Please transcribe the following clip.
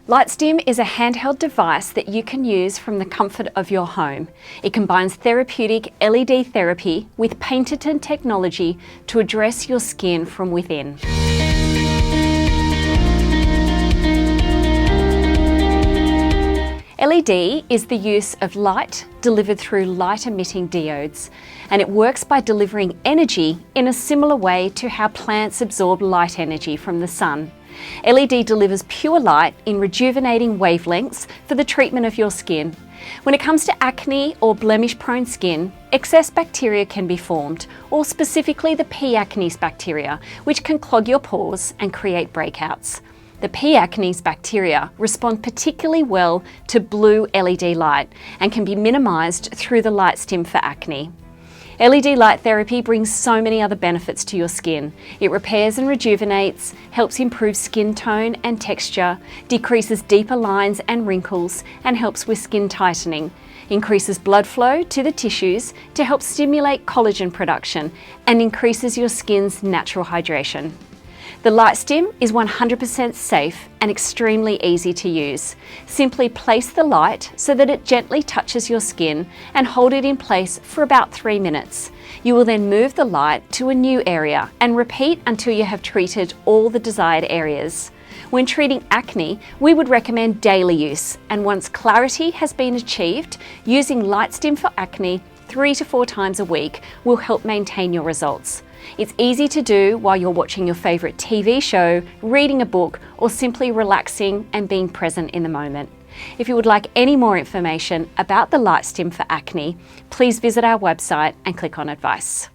Lightstim is a handheld device that you can use from the comfort of your home. It combines therapeutic LED therapy with patented technology to address your skin from within. LED is the use of light delivered through light-emitting diodes, and it works by delivering energy in a similar way to how plants absorb light energy from the sun. LED delivers pure light in rejuvenating wavelengths for the treatment of your skin. When it comes to acne or blemish-prone skin, excess bacteria can be formed, or specifically the P. acnes bacteria, which can clog your pores and create breakouts. The P. acnes bacteria respond particularly well to blue LED light and can be minimised through the Lightstim for acne. LED light therapy brings so many other benefits to your skin. It repairs and rejuvenates, helps improve skin tone and texture, decreases deeper lines and wrinkles, and helps with skin tightening, increases blood flow to the tissues to help stimulate collagen production, and increases your skin's natural hydration. The Lightstim is 100% safe and extremely easy to use. Simply place the light so that it gently touches your skin and hold it in place for about 3 minutes. You will then move the light to a new area and repeat until you have treated all the desired areas. When treating acne, we would recommend daily use, and once clarity has been achieved, using Lightstim for acne 3 to 4 times a week will help maintain your results. It's easy to do while you're watching your favourite TV show, reading a book, or simply relaxing and being present in the moment. If you would like any more information about the Lightstim for acne, please visit our website and click on advice.